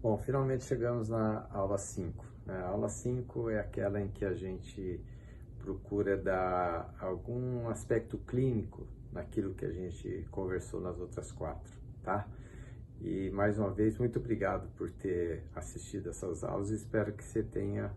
Bom, finalmente chegamos na aula 5, né? A aula 5 é aquela em que a gente procura dar algum aspecto clínico naquilo que a gente conversou nas outras 4, tá? E mais uma vez, muito obrigado por ter assistido essas aulas e espero que você tenha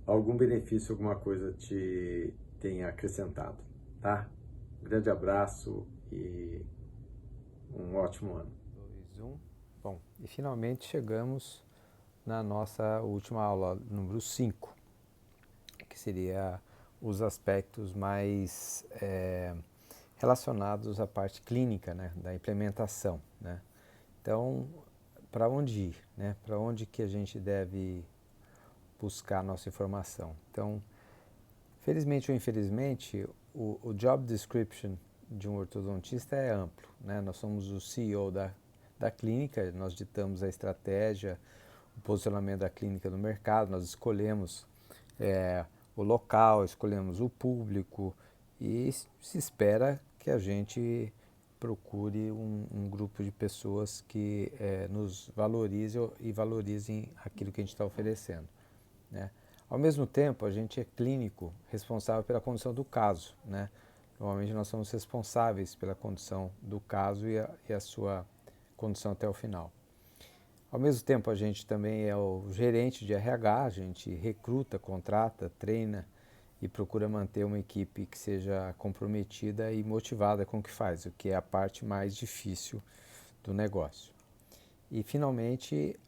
algum benefício, alguma coisa te tenha acrescentado, tá? Grande abraço e um ótimo ano. 2, 1. Bom, e finalmente chegamos na nossa última aula, número 5, que seria os aspectos mais relacionados à parte clínica, né, da implementação, né? Então, para onde ir, né? Para onde que a gente deve buscar nossa informação? Então, felizmente ou infelizmente, o job description de um ortodontista é amplo, né? Nós somos o CEO da clínica, nós ditamos a estratégia, o posicionamento da clínica no mercado, nós escolhemos o local, escolhemos o público e se espera que a gente procure um grupo de pessoas que nos valorizem e valorizem aquilo que a gente está oferecendo, né? Ao mesmo tempo, a gente é clínico responsável pela condução do caso, né? Normalmente nós somos responsáveis pela condução do caso e a sua condução até o final. Ao mesmo tempo, a gente também é o gerente de RH, a gente recruta, contrata, treina e procura manter uma equipe que seja comprometida e motivada com o que faz, o que é a parte mais difícil do negócio. E finalmente,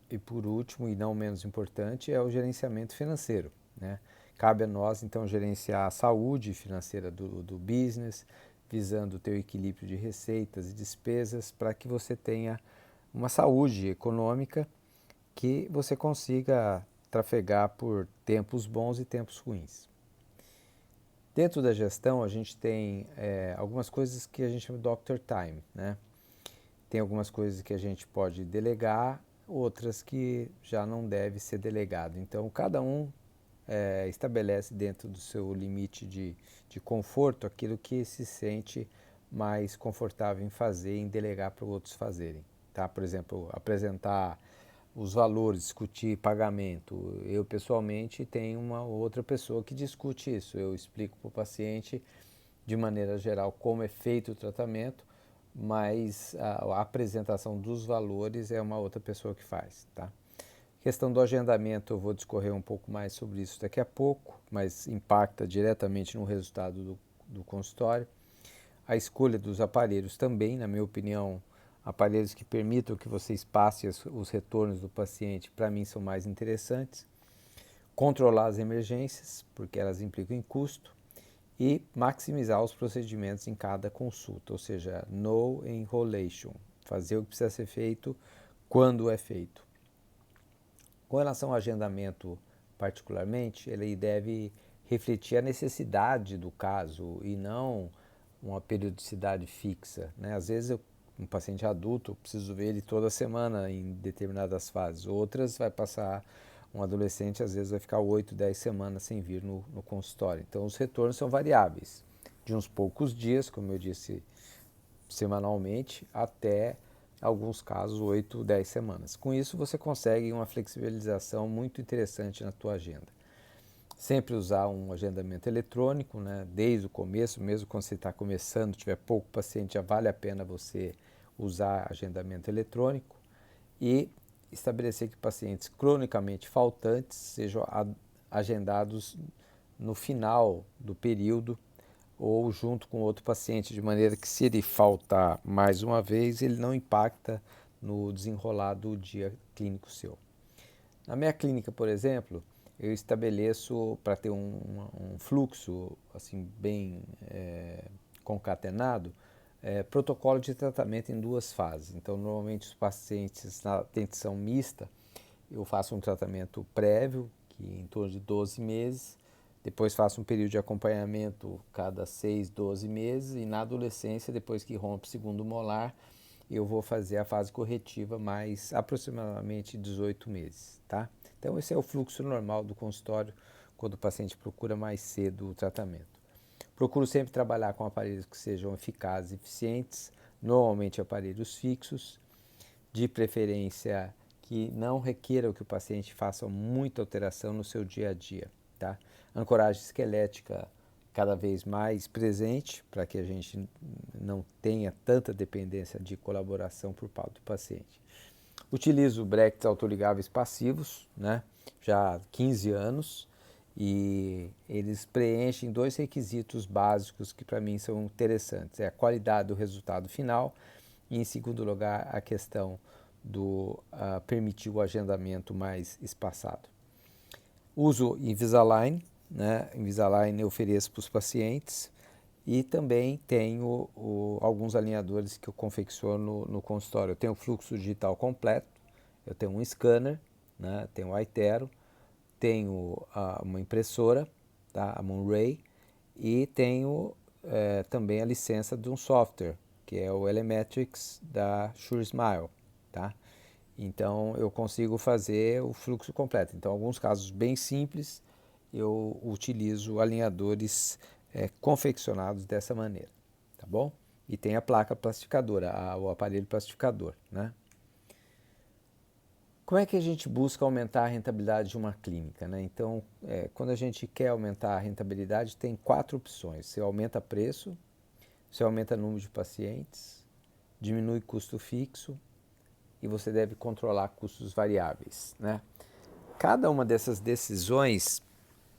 e por último e não menos importante, é o gerenciamento financeiro, né? Cabe a nós então gerenciar a saúde financeira do business, visando o teu equilíbrio de receitas e despesas para que você tenha uma saúde econômica que você consiga trafegar por tempos bons e tempos ruins. Dentro da gestão, a gente tem algumas coisas que a gente chama de Doctor Time, né? Tem algumas coisas que a gente pode delegar, outras que já não deve ser delegado. Então, cada um estabelece dentro do seu limite de conforto aquilo que se sente mais confortável em fazer, em delegar para outros fazerem. Tá? Por exemplo, apresentar os valores, discutir pagamento. Eu, pessoalmente, tenho uma outra pessoa que discute isso. Eu explico para o paciente, de maneira geral, como é feito o tratamento, mas a apresentação dos valores é uma outra pessoa que faz. Tá? Questão do agendamento, eu vou discorrer um pouco mais sobre isso daqui a pouco, mas impacta diretamente no resultado do consultório. A escolha dos aparelhos também, na minha opinião, aparelhos que permitam que você espace os retornos do paciente, para mim, são mais interessantes. Controlar as emergências, porque elas implicam em custo. E maximizar os procedimentos em cada consulta, ou seja, no enrolation, fazer o que precisa ser feito quando é feito. Com relação ao agendamento, particularmente, ele deve refletir a necessidade do caso e não uma periodicidade fixa, né? Às vezes, um paciente adulto, eu preciso ver ele toda semana em determinadas fases. Outras, vai passar um adolescente, às vezes vai ficar 8, 10 semanas sem vir no consultório. Então, os retornos são variáveis, de uns poucos dias, como eu disse, semanalmente, até alguns casos 8, 10 semanas. Com isso, você consegue uma flexibilização muito interessante na tua agenda. Sempre usar um agendamento eletrônico, né? Desde o começo, mesmo quando você está começando, tiver pouco paciente, já vale a pena você usar agendamento eletrônico e estabelecer que pacientes cronicamente faltantes sejam agendados no final do período ou junto com outro paciente, de maneira que se ele faltar mais uma vez, ele não impacta no desenrolar do dia clínico seu. Na minha clínica, por exemplo, eu estabeleço, para ter um fluxo assim bem concatenado, protocolo de tratamento em 2 fases. Então, normalmente os pacientes na dentição mista, eu faço um tratamento prévio, que é em torno de 12 meses, depois faço um período de acompanhamento cada 6, 12 meses, e na adolescência, depois que rompe o segundo molar, eu vou fazer a fase corretiva mais aproximadamente 18 meses, tá? Então, esse é o fluxo normal do consultório quando o paciente procura mais cedo o tratamento. Procuro sempre trabalhar com aparelhos que sejam eficazes e eficientes, normalmente aparelhos fixos, de preferência que não requeram que o paciente faça muita alteração no seu dia a dia, tá? Ancoragem esquelética cada vez mais presente, para que a gente não tenha tanta dependência de colaboração por parte do paciente. Utilizo brackets autoligáveis passivos, né? Já há 15 anos, e eles preenchem 2 requisitos básicos que para mim são interessantes. É a qualidade do resultado final e, em segundo lugar, a questão do permitir o agendamento mais espaçado. Uso Invisalign, né? Invisalign eu ofereço para os pacientes, e também tenho alguns alinhadores que eu confecciono no consultório. Eu tenho o fluxo digital completo, eu tenho um scanner, né? Tenho o iTero, tenho uma impressora, tá? A Moonray, e tenho também a licença de um software, que é o Elemetrics da SureSmile, tá? Então eu consigo fazer o fluxo completo. Então, em alguns casos bem simples, eu utilizo alinhadores confeccionados dessa maneira, tá bom? E tem a placa plastificadora, o aparelho plastificador, né? Como é que a gente busca aumentar a rentabilidade de uma clínica, né? Então, quando a gente quer aumentar a rentabilidade, tem 4 opções. Você aumenta preço, você aumenta o número de pacientes, diminui custo fixo e você deve controlar custos variáveis, né? Cada uma dessas decisões,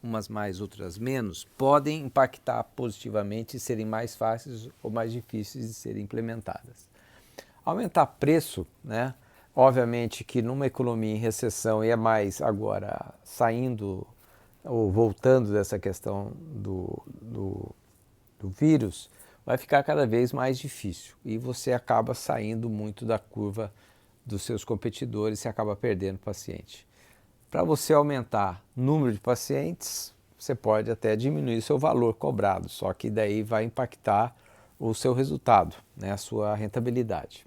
umas mais, outras menos, podem impactar positivamente e serem mais fáceis ou mais difíceis de serem implementadas. Aumentar preço, né? Obviamente que numa economia em recessão, e é mais agora saindo ou voltando dessa questão do vírus, vai ficar cada vez mais difícil e você acaba saindo muito da curva dos seus competidores e acaba perdendo paciente. Para você aumentar o número de pacientes, você pode até diminuir seu valor cobrado, só que daí vai impactar o seu resultado, né, a sua rentabilidade.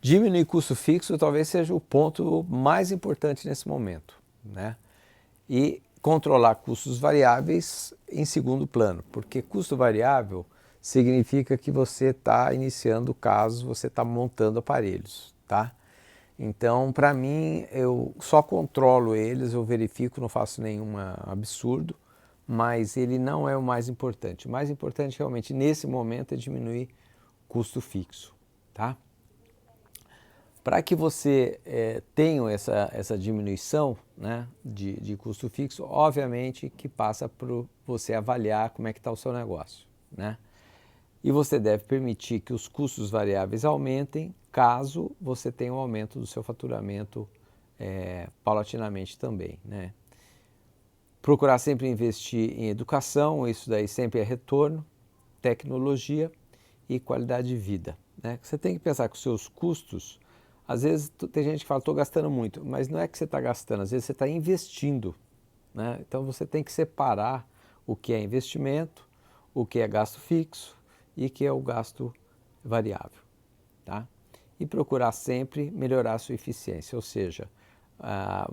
Diminuir custo fixo talvez seja o ponto mais importante nesse momento, né? E controlar custos variáveis em segundo plano, porque custo variável significa que você está iniciando casos, você está montando aparelhos, tá? Então, para mim, eu só controlo eles, eu verifico, não faço nenhum absurdo, mas ele não é o mais importante. O mais importante realmente nesse momento é diminuir custo fixo, tá? Para que você tenha essa diminuição, né, de custo fixo, obviamente que passa por você avaliar como é que está o seu negócio, né? E você deve permitir que os custos variáveis aumentem caso você tenha um aumento do seu faturamento paulatinamente também, né? Procurar sempre investir em educação, isso daí sempre é retorno, tecnologia e qualidade de vida, né? Você tem que pensar que os seus custos, às vezes tem gente que fala, estou gastando muito, mas não é que você está gastando, às vezes você está investindo, né? Então você tem que separar o que é investimento, o que é gasto fixo e o que é o gasto variável, tá? E procurar sempre melhorar a sua eficiência, ou seja,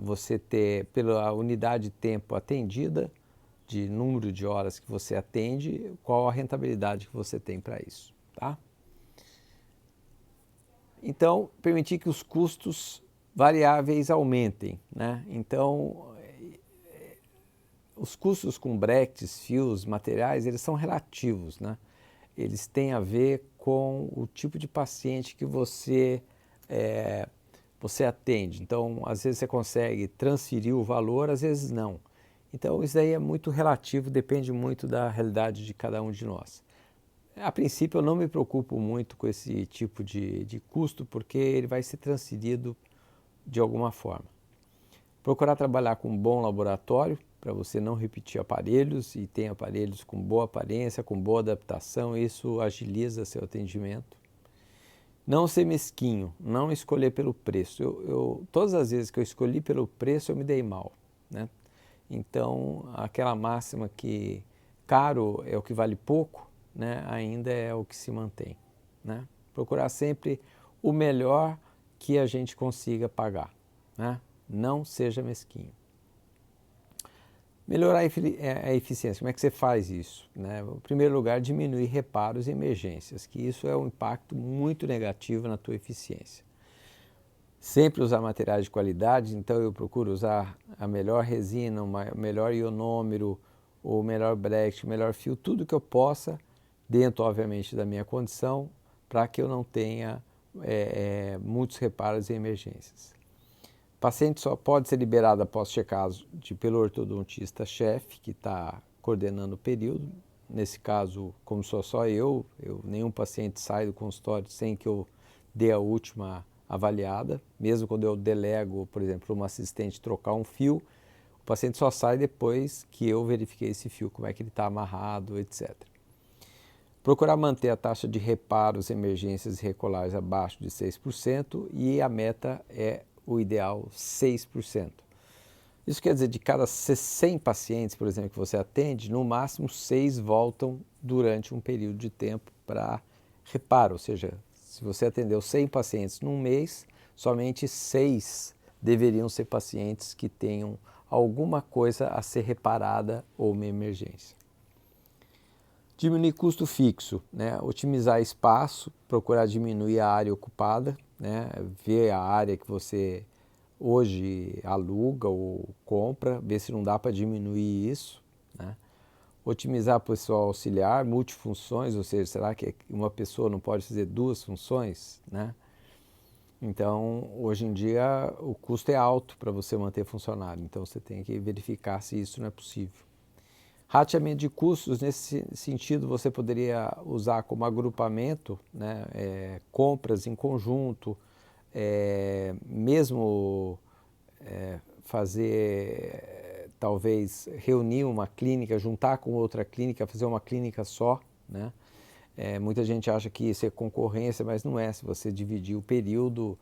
você ter pela unidade de tempo atendida, de número de horas que você atende, qual a rentabilidade que você tem para isso, tá? Então, permitir que os custos variáveis aumentem, né? Então, os custos com brackets, fios, materiais, eles são relativos, né? Eles têm a ver com o tipo de paciente que você atende. Então, às vezes você consegue transferir o valor, às vezes não. Então, isso daí é muito relativo, depende muito da realidade de cada um de nós. A princípio, eu não me preocupo muito com esse tipo de custo, porque ele vai ser transferido de alguma forma. Procurar trabalhar com um bom laboratório, para você não repetir aparelhos, e tem aparelhos com boa aparência, com boa adaptação, isso agiliza seu atendimento. Não ser mesquinho, não escolher pelo preço. Todas as vezes que eu escolhi pelo preço, eu me dei mal, né? Então, aquela máxima que caro é o que vale pouco, né, ainda é o que se mantém, né? Procurar sempre o melhor que a gente consiga pagar, né? Não seja mesquinho. Melhorar a eficiência, como é que você faz isso, né? Em primeiro lugar, diminuir reparos e emergências, que isso é um impacto muito negativo na tua eficiência. Sempre usar materiais de qualidade, então eu procuro usar a melhor resina, o melhor ionômero, o melhor Brecht, o melhor fio, tudo que eu possa, dentro, obviamente, da minha condição, para que eu não tenha muitos reparos e emergências. O paciente só pode ser liberado após checagem pelo ortodontista-chefe, que está coordenando o período. Nesse caso, como sou só nenhum paciente sai do consultório sem que eu dê a última avaliada. Mesmo quando eu delego, por exemplo, uma assistente trocar um fio, o paciente só sai depois que eu verifiquei esse fio, como é que ele está amarrado, etc. Procurar manter a taxa de reparos, emergências e recolares abaixo de 6% e a meta é o ideal 6%. Isso quer dizer, de cada 100 pacientes, por exemplo, que você atende, no máximo 6 voltam durante um período de tempo para reparo. Ou seja, se você atendeu 100 pacientes num mês, somente 6 deveriam ser pacientes que tenham alguma coisa a ser reparada ou uma emergência. Diminuir custo fixo, né? Otimizar espaço, procurar diminuir a área ocupada, né? Ver a área que você hoje aluga ou compra, ver se não dá para diminuir isso, né? Otimizar pessoal auxiliar, multifunções, ou seja, será que uma pessoa não pode fazer 2 funções, né? Então, hoje em dia, o custo é alto para você manter funcionário, então você tem que verificar se isso não é possível. Rateamento de custos, nesse sentido, você poderia usar como agrupamento, né, compras em conjunto, mesmo fazer, talvez, reunir uma clínica, juntar com outra clínica, fazer uma clínica só, né? Muita gente acha que isso é concorrência, mas não é. Se você dividir o período,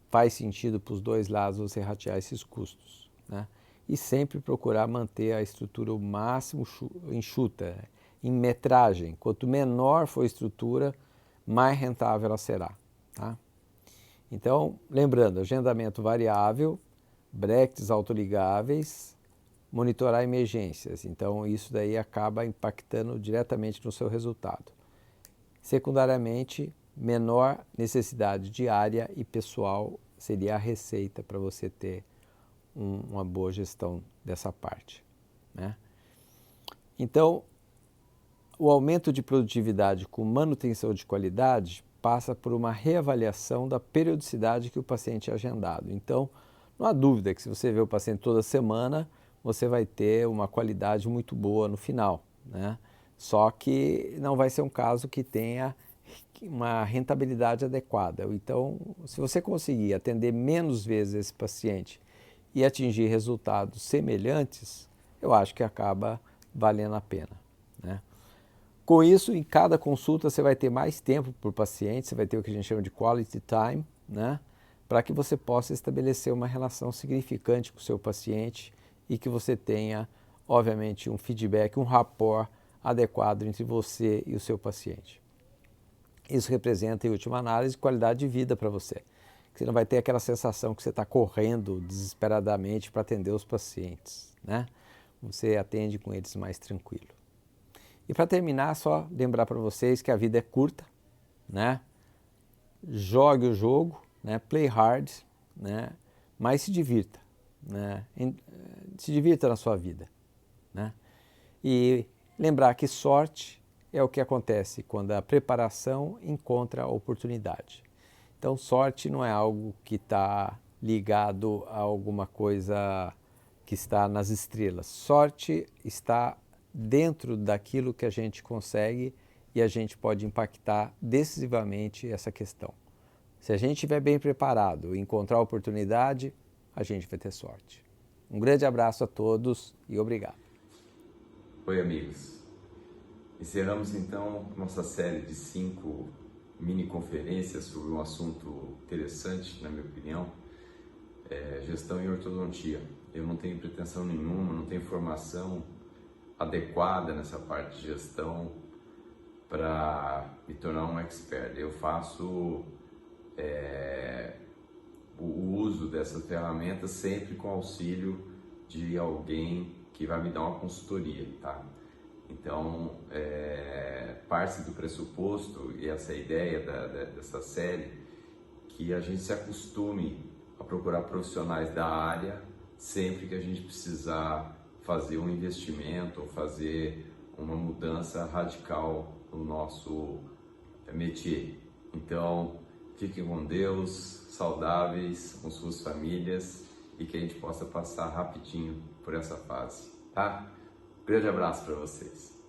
faz sentido para os dois lados você ratear esses custos, né? E sempre procurar manter a estrutura o máximo enxuta, em metragem. Quanto menor for a estrutura, mais rentável ela será, tá? Então, lembrando, agendamento variável, Brechts autoligáveis, monitorar emergências. Então, isso daí acaba impactando diretamente no seu resultado. Secundariamente, menor necessidade de área e pessoal seria a receita para você ter uma boa gestão dessa parte, né? Então, o aumento de produtividade com manutenção de qualidade passa por uma reavaliação da periodicidade que o paciente é agendado. Então, não há dúvida que se você vê o paciente toda semana, você vai ter uma qualidade muito boa no final, né? Só que não vai ser um caso que tenha uma rentabilidade adequada. Então, se você conseguir atender menos vezes esse paciente e atingir resultados semelhantes, eu acho que acaba valendo a pena, né? Com isso, em cada consulta você vai ter mais tempo por paciente, você vai ter o que a gente chama de quality time, né? Para que você possa estabelecer uma relação significante com o seu paciente e que você tenha, obviamente, um feedback, um rapport adequado entre você e o seu paciente. Isso representa, em última análise, qualidade de vida para você. Você não vai ter aquela sensação que você está correndo desesperadamente para atender os pacientes, né? Você atende com eles mais tranquilo. E para terminar, só lembrar para vocês que a vida é curta, né? Jogue o jogo, né? Play hard, né? Mas se divirta, né? Se divirta na sua vida, né? E lembrar que sorte é o que acontece quando a preparação encontra a oportunidade. Então, sorte não é algo que está ligado a alguma coisa que está nas estrelas. Sorte está dentro daquilo que a gente consegue e a gente pode impactar decisivamente essa questão. Se a gente estiver bem preparado e encontrar a oportunidade, a gente vai ter sorte. Um grande abraço a todos e obrigado. Oi, amigos. Encerramos então nossa série de 5 mini conferências sobre um assunto interessante, na minha opinião, gestão em ortodontia. Eu não tenho pretensão nenhuma, não tenho formação adequada nessa parte de gestão para me tornar um expert. Eu faço o uso dessas ferramentas sempre com auxílio de alguém que vai me dar uma consultoria, tá? Então, parte do pressuposto, e essa é a ideia dessa série, que a gente se acostume a procurar profissionais da área sempre que a gente precisar fazer um investimento ou fazer uma mudança radical no nosso métier. Então, fiquem com Deus, saudáveis, com suas famílias e que a gente possa passar rapidinho por essa fase, tá? Grande abraço para vocês.